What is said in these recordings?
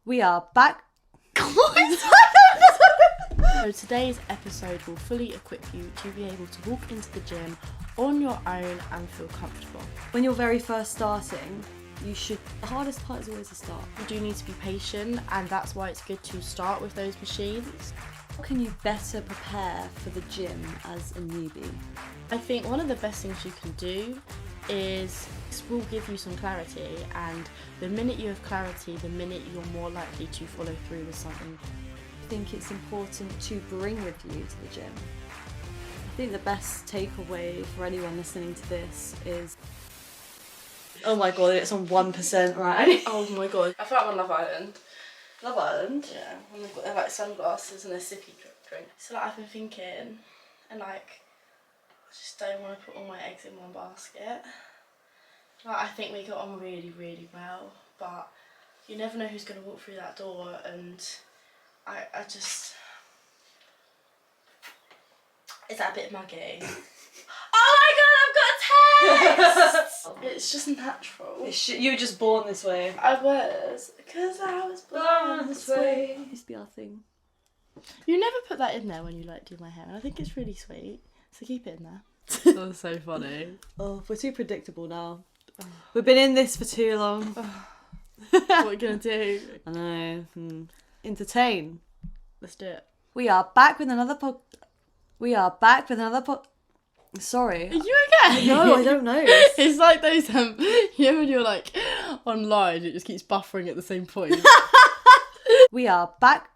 We are back. So today's episode will fully equip you to be able to walk into the gym on your own and feel comfortable. When you're very first starting, the hardest part is always the start. You do need to be patient, and that's why it's good to start with those machines. How can you better prepare for the gym as a newbie? I think one of the best things you can do is this will give you some clarity, and the minute you have clarity, the minute you're more likely to follow through with something. I think it's important to bring with you to the gym. I think the best takeaway for anyone listening to this is, oh my god, it's on 1%, right? Oh my god, I felt I'm on Love Island. Love Island? Yeah, when they've got their like sunglasses and their sippy drink. So like I've been thinking, and like I just don't want to put all my eggs in one basket. Like I think we got on really, really well, but you never know who's going to walk through that door, and I just... Is that a bit muggy? Oh my god, I've got a text! It's just natural. You were just born this way. I was, because I was born this way. It used to be our thing. You never put that in there when you like do my hair, and I think it's really sweet, so keep it in there. That's so funny. Oh, we're too predictable now. We've been in this for too long. What are we gonna do? I know. Entertain. Let's do it. We are back with another Sorry. Are you okay? No, I don't know. It's like those you know when you're like online, it just keeps buffering at the same point. We are back.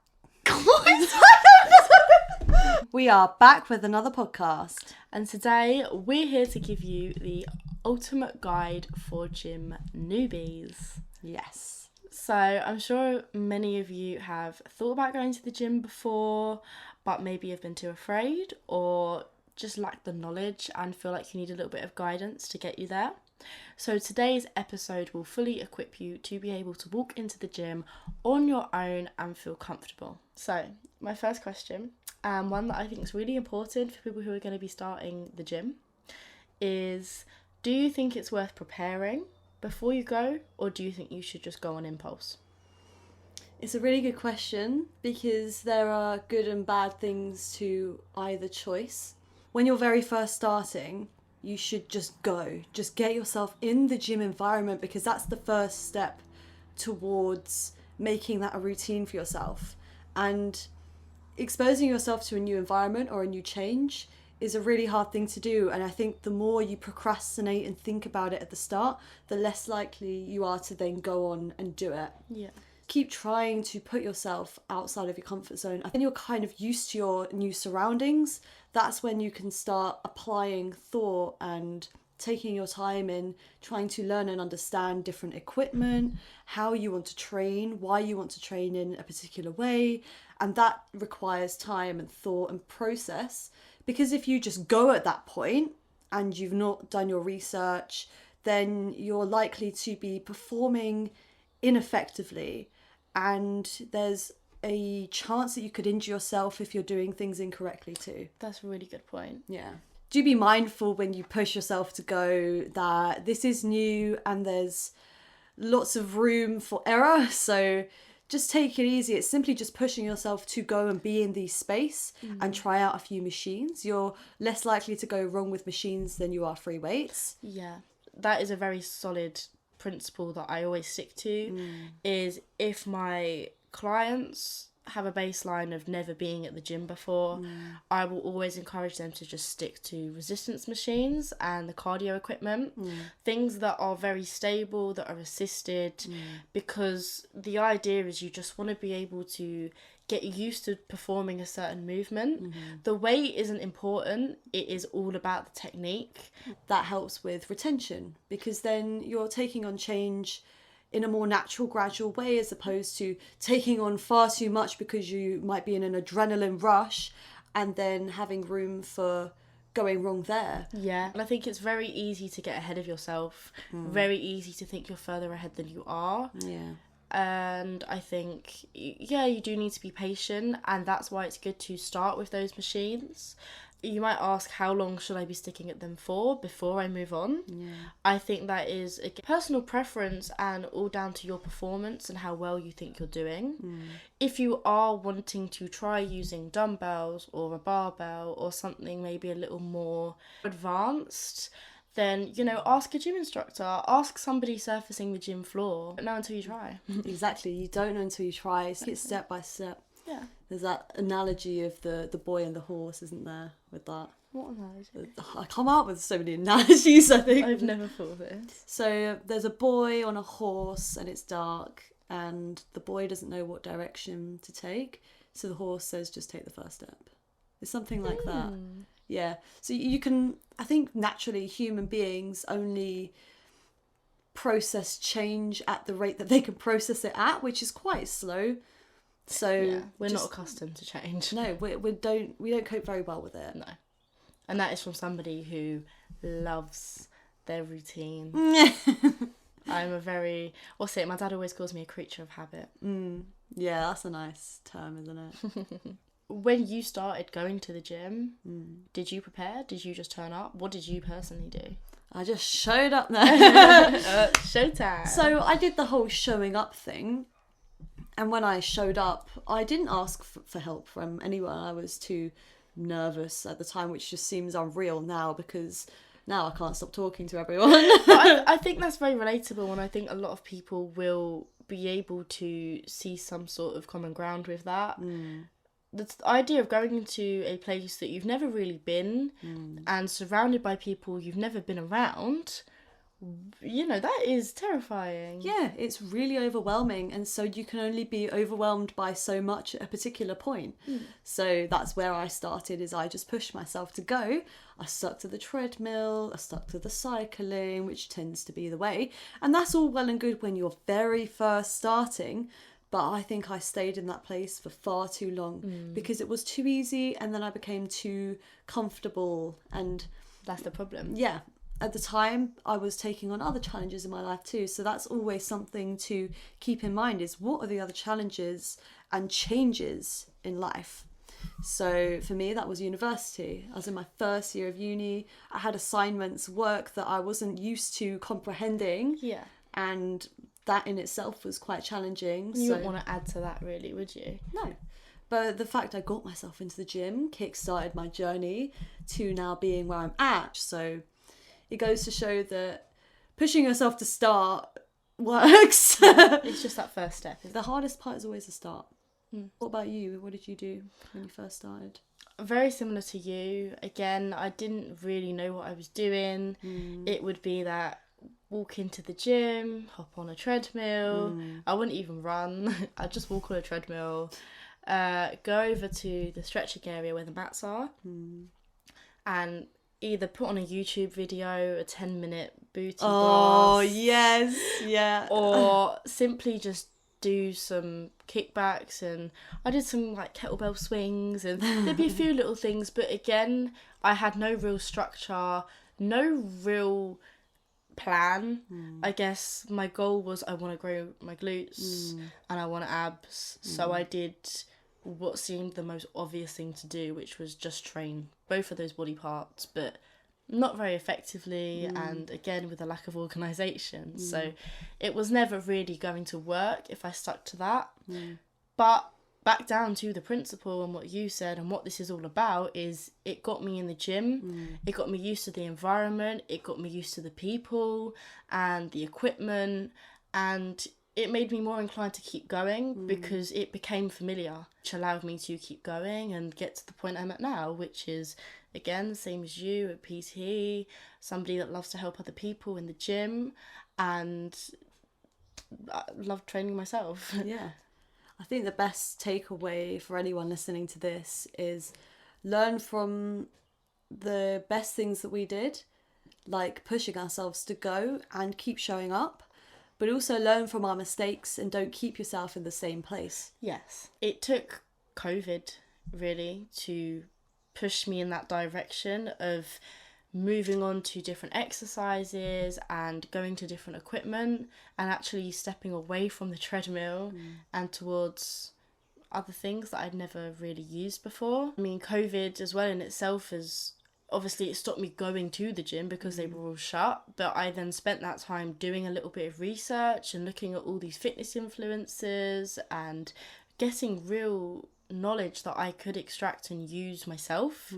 We are back with another podcast. And today we're here to give you the ultimate guide for gym newbies. Yes. So I'm sure many of you have thought about going to the gym before, but maybe have been too afraid or just lack the knowledge and feel like you need a little bit of guidance to get you there. So today's episode will fully equip you to be able to walk into the gym on your own and feel comfortable. So my first question, one that I think is really important for people who are going to be starting the gym, is do you think it's worth preparing before you go, or do you think you should just go on impulse? It's a really good question because there are good and bad things to either choice. When you're very first starting, you should just go. Just get yourself in the gym environment because that's the first step towards making that a routine for yourself. And exposing yourself to a new environment or a new change is a really hard thing to do, and I think the more you procrastinate and think about it at the start, the less likely you are to then go on and do it. Yeah. Keep trying to put yourself outside of your comfort zone. I think you're kind of used to your new surroundings. That's when you can start applying thought and taking your time in trying to learn and understand different equipment, how you want to train, why you want to train in a particular way, and that requires time and thought and process. Because if you just go at that point and you've not done your research, then you're likely to be performing ineffectively, and there's a chance that you could injure yourself if you're doing things incorrectly too. That's a really good point. Yeah. Do be mindful when you push yourself to go that this is new and there's lots of room for error, so just take it easy. It's simply just pushing yourself to go and be in the space and try out a few machines. You're less likely to go wrong with machines than you are free weights. Yeah, that is a very solid principle that I always stick to, is if my clients have a baseline of never being at the gym before, I will always encourage them to just stick to resistance machines and the cardio equipment, things that are very stable, that are assisted, because the idea is you just want to be able to get used to performing a certain movement. The weight isn't important, it is all about the technique. That helps with retention because then you're taking on change in a more natural, gradual way, as opposed to taking on far too much because you might be in an adrenaline rush and then having room for going wrong there. Yeah, and I think it's very easy to get ahead of yourself, very easy to think you're further ahead than you are. Yeah. And I think, yeah, you do need to be patient, and that's why it's good to start with those machines. you might ask, how long should I be sticking at them for before I move on? Yeah. I think that is a personal preference and all down to your performance and how well you think you're doing. If you are wanting to try using dumbbells or a barbell or something maybe a little more advanced, then, you know, ask a gym instructor, ask somebody surfacing the gym floor. Don't know until you try. Exactly. You don't know until you try. It's step by step. Yeah. There's that analogy of the boy and the horse, isn't there, with that? What analogy? I come out with so many analogies, I think. I've never thought of this. So there's a boy on a horse and it's dark and the boy doesn't know what direction to take. So the horse says, just take the first step. It's something like that. Yeah. So you can, I think naturally human beings only process change at the rate that they can process it at, which is quite slow. So Yeah, we're not accustomed to change. No, we don't cope very well with it. No. And that is from somebody who loves their routine. I'm a very, what's it, my dad always calls me a creature of habit. Yeah, that's a nice term, isn't it? When you started going to the gym, did you prepare? Did you just turn up? What did you personally do? I just showed up there. Showtime. So I did the whole showing up thing. And when I showed up, I didn't ask for help from anyone. I was too nervous at the time, which just seems unreal now because now I can't stop talking to everyone. I think that's very relatable, and I think a lot of people will be able to see some sort of common ground with that. The idea of going into a place that you've never really been and surrounded by people you've never been around, you know, that is terrifying. Yeah, it's really overwhelming, and so you can only be overwhelmed by so much at a particular point. So that's where I started, is I just pushed myself to go. I stuck to the treadmill, I stuck to the cycling, which tends to be the way, and that's all well and good when you're very first starting, but I think I stayed in that place for far too long because it was too easy, and then I became too comfortable, and That's the problem. yeah, at the time I was taking on other challenges in my life too, so that's always something to keep in mind, is what are the other challenges and changes in life. So for me, that was university. I was in my first year of uni. I had assignments, work that I wasn't used to comprehending, Yeah. and that in itself was quite challenging. You wouldn't want to add to that, really, would you? No. But the fact I got myself into the gym kick-started my journey to now being where I'm at. So it goes to show that pushing yourself to start works. It's just that first step. The hardest part is always the start. What about you? What did you do when you first started? Very similar to you. Again, I didn't really know what I was doing. It would be that walk into the gym, hop on a treadmill. I wouldn't even run. I'd just walk on a treadmill. Go over to the stretching area where the mats are, and either put on a YouTube video, a 10-minute booty blast. Yes, yeah. Or simply just do some kickbacks, and I did some like kettlebell swings, and there'd be a few little things, but again, I had no real structure, no real plan. I guess my goal was I want to grow my glutes and I want abs, so I did what seemed the most obvious thing to do, which was just train both of those body parts, but not very effectively, and again with a lack of organisation. So it was never really going to work if I stuck to that. But back down to the principle and what you said and what this is all about, is it got me in the gym, it got me used to the environment, it got me used to the people and the equipment, and it made me more inclined to keep going because it became familiar, which allowed me to keep going and get to the point I'm at now, which is, again, same as you, at PT, somebody that loves to help other people in the gym, and I love training myself. Yeah. I think the best takeaway for anyone listening to this is learn from the best things that we did, like pushing ourselves to go and keep showing up, but also learn from our mistakes and don't keep yourself in the same place. Yes. It took COVID, really, to push me in that direction of moving on to different exercises and going to different equipment and actually stepping away from the treadmill and towards other things that I'd never really used before. I mean, COVID as well in itself has obviously it stopped me going to the gym because they were all shut, but I then spent that time doing a little bit of research and looking at all these fitness influencers and getting real knowledge that I could extract and use myself.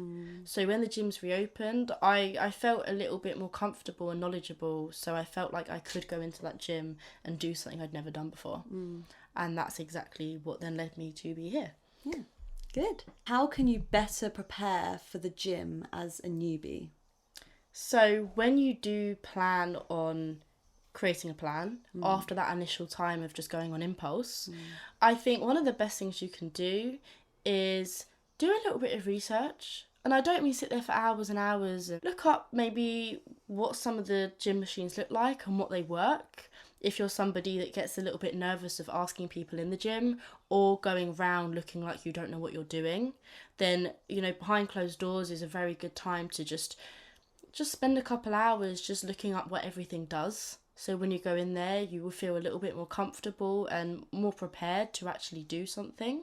So when the gyms reopened, I felt a little bit more comfortable and knowledgeable, so I felt like I could go into that gym and do something I'd never done before. And that's exactly what then led me to be here. Yeah, good. How can you better prepare for the gym as a newbie? So when you do plan on creating a plan after that initial time of just going on impulse, I think one of the best things you can do is do a little bit of research. And I don't mean sit there for hours and hours and look up maybe what some of the gym machines look like and what they work. If you're somebody that gets a little bit nervous of asking people in the gym or going round looking like you don't know what you're doing, then, you know, behind closed doors is a very good time to just spend a couple hours just looking up what everything does. So when you go in there, you will feel a little bit more comfortable and more prepared to actually do something.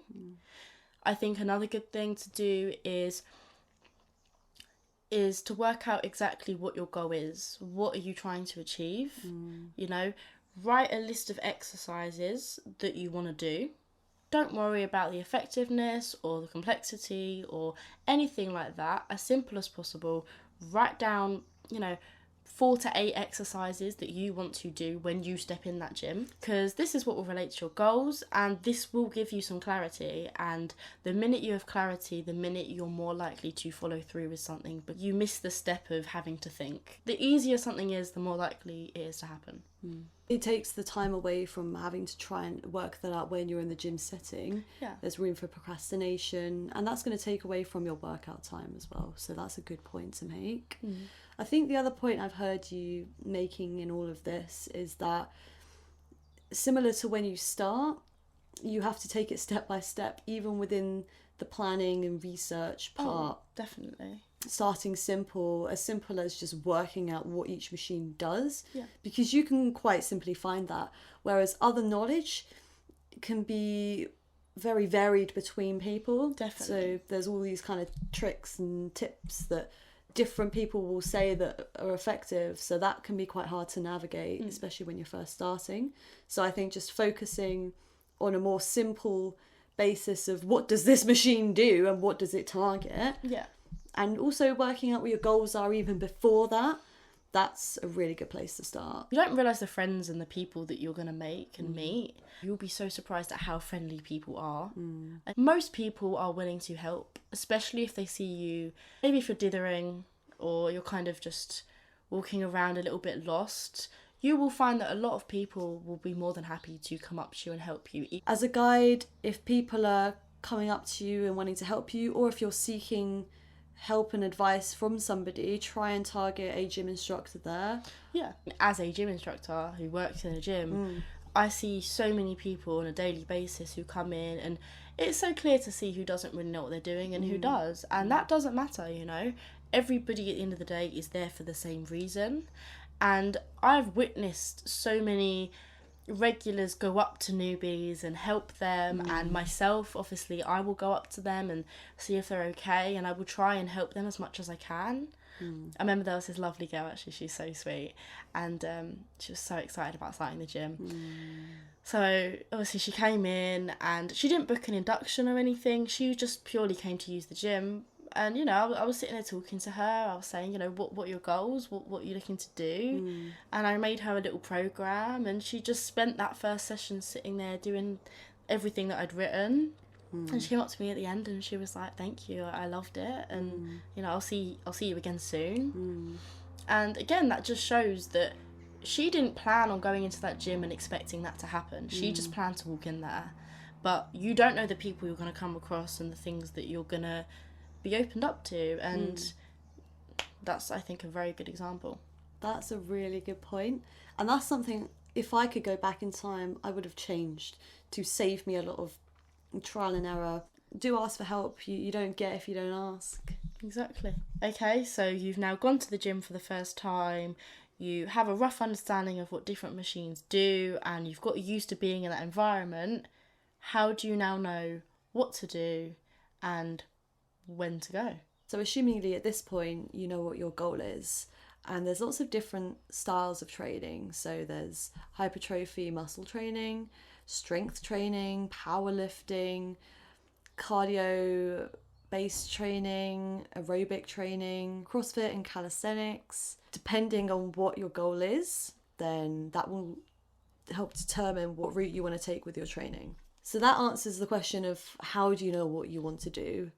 I think another good thing to do is to work out exactly what your goal is. What are you trying to achieve? You know, write a list of exercises that you want to do. Don't worry about the effectiveness or the complexity or anything like that. As simple as possible. Write down, 4 to 8 exercises that you want to do when you step in that gym, because this is what will relate to your goals and this will give you some clarity. And the minute you have clarity, the minute you're more likely to follow through with something, but you miss the step of having to think. The easier something is, the more likely it is to happen. It takes the time away from having to try and work that out when you're in the gym setting. Yeah. There's room for procrastination, and that's going to take away from your workout time as well. So that's a good point to make. I think the other point I've heard you making in all of this is that similar to when you start, you have to take it step by step, even within the planning and research part. Definitely. Starting simple as just working out what each machine does, Yeah. because you can quite simply find that, whereas other knowledge can be very varied between people. Definitely. So there's all these kind of tricks and tips that different people will say that are effective, so that can be quite hard to navigate, especially when you're first starting. So I think just focusing on a more simple basis of what does this machine do and what does it target, and also working out what your goals are even before that, that's a really good place to start. You don't realise the friends and the people that you're going to make and meet. You'll be so surprised at how friendly people are. And most people are willing to help, especially if they see you, maybe if you're dithering or you're kind of just walking around a little bit lost. You will find that a lot of people will be more than happy to come up to you and help you. As a guide, if people are coming up to you and wanting to help you, or if you're seeking help and advice from somebody, try and target a gym instructor there. Yeah. As a gym instructor who works in a gym, I see so many people on a daily basis who come in, and it's so clear to see who doesn't really know what they're doing and who does. And that doesn't matter, Everybody at the end of the day is there for the same reason. And I've witnessed so many regulars go up to newbies and help them, and myself, obviously, I will go up to them and see if they're okay, and I will try and help them as much as I can. I remember there was this lovely girl, actually, she's so sweet, and she was so excited about starting the gym. So obviously she came in and she didn't book an induction or anything, she just purely came to use the gym. And, I was sitting there talking to her. I was saying, what are your goals? What are you looking to do? And I made her a little program, and she just spent that first session sitting there doing everything that I'd written. And she came up to me at the end and she was like, thank you, I loved it. And, I'll see you again soon. And again, that just shows that she didn't plan on going into that gym and expecting that to happen. She just planned to walk in there. But you don't know the people you're going to come across and the things that you're going to be opened up to, and that's, I think, a very good example. That's a really good point, and that's something, if I could go back in time, I would have changed to save me a lot of trial and error. Do ask for help. You don't get if you don't ask. Exactly. Okay, so you've now gone to the gym for the first time, you have a rough understanding of what different machines do, and you've got used to being in that environment. How do you now know what to do, and when to go. So assumingly at this point, you know what your goal is. And there's lots of different styles of training. So there's hypertrophy muscle training, strength training, powerlifting, cardio based training, aerobic training, CrossFit and calisthenics. Depending on what your goal is, then that will help determine what route you want to take with your training. So that answers the question of how do you know what you want to do?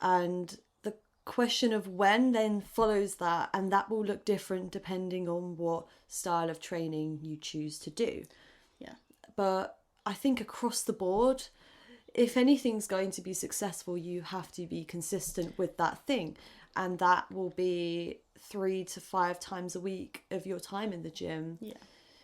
And the question of when then follows that, and that will look different depending on what style of training you choose to do. Yeah. But I think across the board, if anything's going to be successful, you have to be consistent with that thing. And that will be 3 to 5 times a week of your time in the gym. Yeah.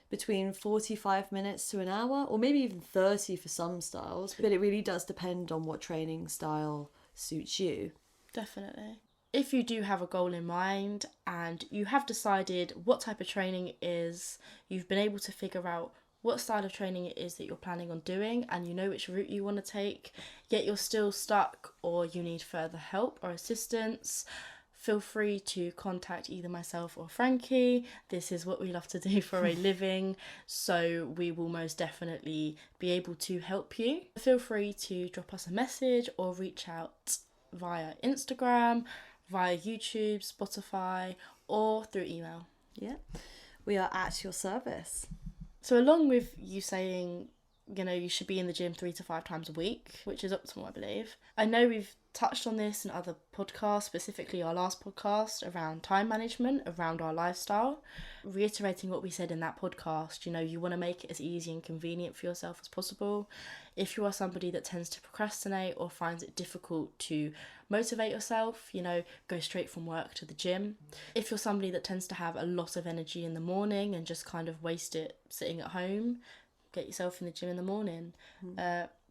Between 45 minutes to an hour, or maybe even 30 for some styles. But it really does depend on what training style suits you. Definitely. If you do have a goal in mind and you have decided what type of training it is, you've been able to figure out what style of training it is that you're planning on doing, and you know which route you want to take, yet you're still stuck or you need further help or assistance, feel free to contact either myself or Frankie. This is what we love to do for a living, so we will most definitely be able to help you. Feel free to drop us a message or reach out via Instagram, via YouTube, Spotify, or through email. Yeah, we are at your service. So along with you saying, you know, you should be in the gym 3 to 5 times a week, which is optimal, I believe. I know we've touched on this in other podcasts, specifically our last podcast around time management, around our lifestyle. Reiterating what we said in that podcast, you know, you want to make it as easy and convenient for yourself as possible. If you are somebody that tends to procrastinate or finds it difficult to motivate yourself, you know, go straight from work to the gym. If you're somebody that tends to have a lot of energy in the morning and just kind of waste it sitting at home, get yourself in the gym in the morning.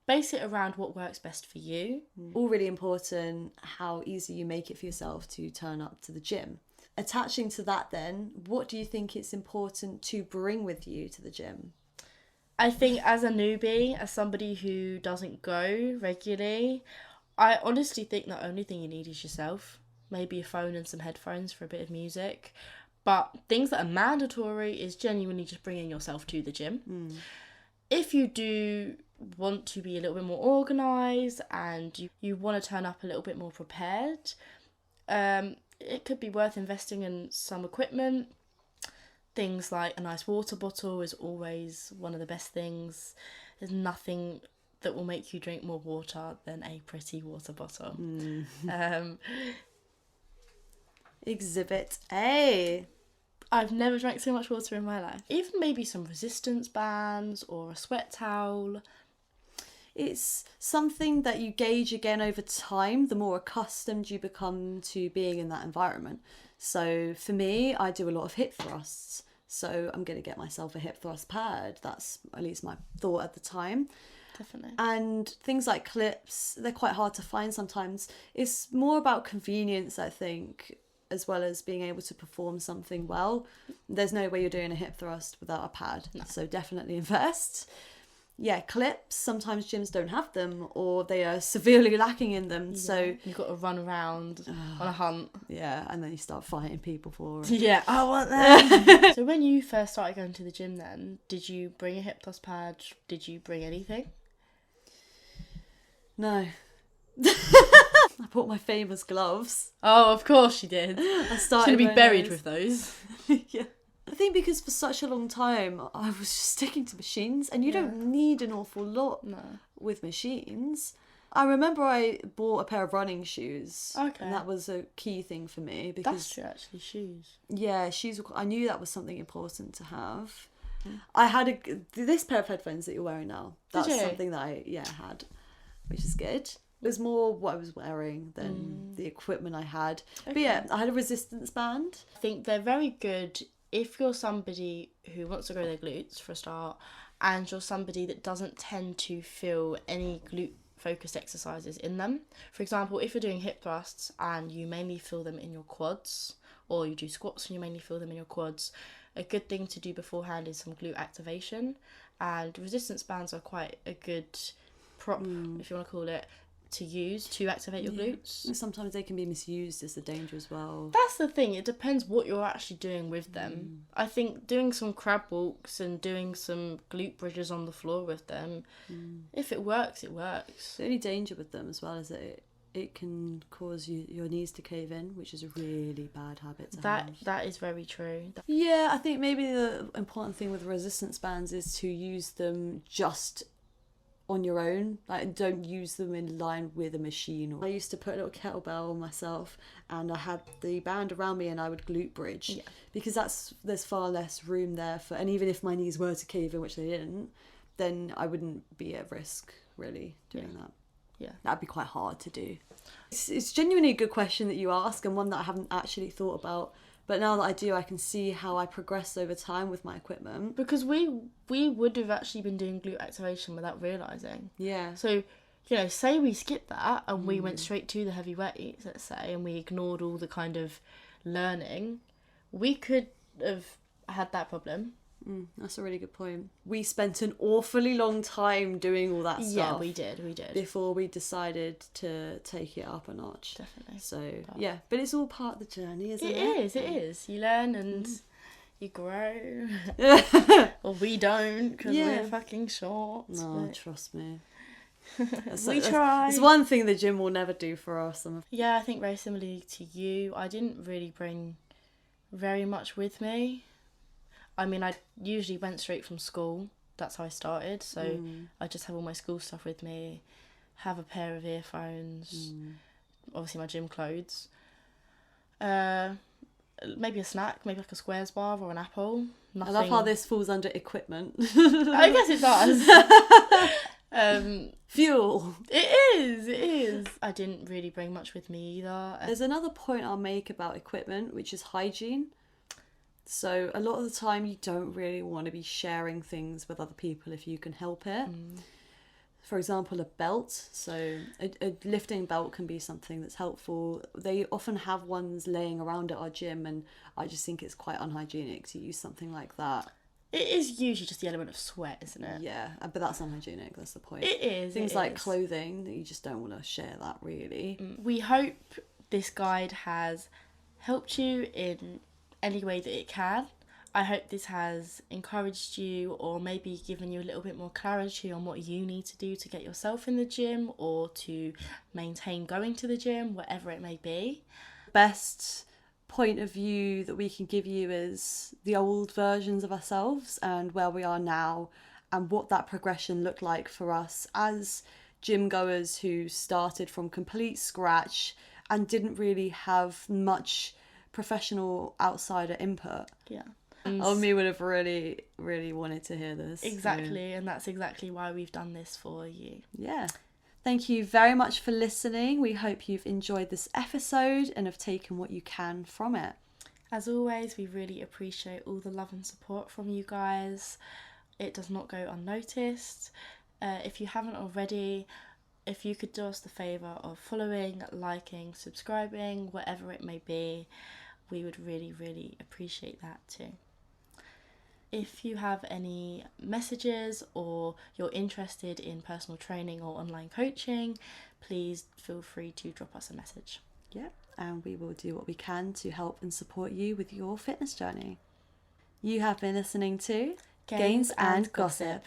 Base it around what works best for you. All really important, how easy you make it for yourself to turn up to the gym. Attaching to that then, what do you think it's important to bring with you to the gym? I think as a newbie, as somebody who doesn't go regularly, I honestly think the only thing you need is yourself. Maybe a phone and some headphones for a bit of music. But things that are mandatory is genuinely just bringing yourself to the gym. If you do want to be a little bit more organised and you want to turn up a little bit more prepared, it could be worth investing in some equipment. Things like a nice water bottle is always one of the best things. There's nothing that will make you drink more water than a pretty water bottle. Exhibit A. I've never drank so much water in my life. Even maybe some resistance bands or a sweat towel. It's something that you gauge again over time, the more accustomed you become to being in that environment. So for me, I do a lot of hip thrusts. So I'm going to get myself a hip thrust pad. That's at least my thought at the time. Definitely. And things like clips, they're quite hard to find sometimes. It's more about convenience, I think, as well as being able to perform something well. There's no way you're doing a hip thrust without a pad. No. So definitely invest. Yeah, clips, sometimes gyms don't have them or they are severely lacking in them. Yeah. So you've got to run around on a hunt. Yeah, and then you start fighting people for it. Yeah, I want that. So when you first started going to the gym then, did you bring a hip thrust pad? Did you bring anything? No. I bought my famous gloves. Oh, of course you did. I started going to be buried with those. Yeah. I think because for such a long time I was just sticking to machines, and you don't need an awful lot with machines. I remember I bought a pair of running shoes. Okay. And that was a key thing for me because that's true, actually, shoes. Yeah, shoes. I knew that was something important to have. I had this pair of headphones that you're wearing now. That's something that I had, which is good. It was more what I was wearing than the equipment I had. Okay. But yeah, I had a resistance band. I think they're very good if you're somebody who wants to grow their glutes for a start, and you're somebody that doesn't tend to feel any glute focused exercises in them. For example, if you're doing hip thrusts and you mainly feel them in your quads, or you do squats and you mainly feel them in your quads, a good thing to do beforehand is some glute activation, and resistance bands are quite a good prop, if you want to call it, to use to activate your glutes. And sometimes they can be misused as the danger as well. That's the thing, it depends what you're actually doing with them. I think doing some crab walks and doing some glute bridges on the floor with them, if it works, it works. The only danger with them as well is that it can cause your knees to cave in, which is a really bad habit to have. That is very true. Yeah, I think maybe the important thing with resistance bands is to use them just on your own. Like, don't use them in line with a machine. I used to put a little kettlebell on myself and I had the band around me and I would glute bridge, because there's far less room there for, and even if my knees were to cave in, which they didn't, then I wouldn't be at risk really doing that. Yeah, that'd be quite hard to do. It's genuinely a good question that you ask, and one that I haven't actually thought about. But now that I do, I can see how I progressed over time with my equipment. Because we would have actually been doing glute activation without realising. Yeah. So, you know, say we skipped that and we went straight to the heavy weights, let's say, and we ignored all the kind of learning, we could have had that problem. That's a really good point. We spent an awfully long time doing all that stuff. Yeah, we did. Before we decided to take it up a notch. Definitely. So, yeah, but it's all part of the journey, isn't it? It is. You learn and you grow. Or we don't, because we're fucking short. No, trust me. We try. It's one thing the gym will never do for us. Yeah, I think very similarly to you, I didn't really bring very much with me. I mean, I usually went straight from school. That's how I started. So I just have all my school stuff with me, have a pair of earphones, obviously my gym clothes, maybe a snack, maybe like a Squares bar or an apple. Nothing. I love how this falls under equipment. I guess it does. Fuel. It is. I didn't really bring much with me either. There's another point I'll make about equipment, which is hygiene. So a lot of the time you don't really want to be sharing things with other people if you can help it. For example, a belt. So a lifting belt can be something that's helpful. They often have ones laying around at our gym, and I just think it's quite unhygienic to use something like that. It is usually just the element of sweat, isn't it? Yeah, but that's unhygienic, that's the point. It is. Things like clothing, you just don't want to share that really. We hope this guide has helped you in any way that it can. I hope this has encouraged you, or maybe given you a little bit more clarity on what you need to do to get yourself in the gym or to maintain going to the gym, whatever it may be. Best point of view that we can give you is the old versions of ourselves and where we are now, and what that progression looked like for us as gym goers who started from complete scratch and didn't really have much professional outsider input. Yeah. Me would have really, really wanted to hear this. Exactly, and that's exactly why we've done this for you. Yeah. Thank you very much for listening. We hope you've enjoyed this episode and have taken what you can from it. As always, we really appreciate all the love and support from you guys. It does not go unnoticed. If you haven't already, if you could do us the favour of following, liking, subscribing, whatever it may be, we would really, really appreciate that too. If you have any messages or you're interested in personal training or online coaching, please feel free to drop us a message. Yeah, and we will do what we can to help and support you with your fitness journey. You have been listening to Gains and Gossip.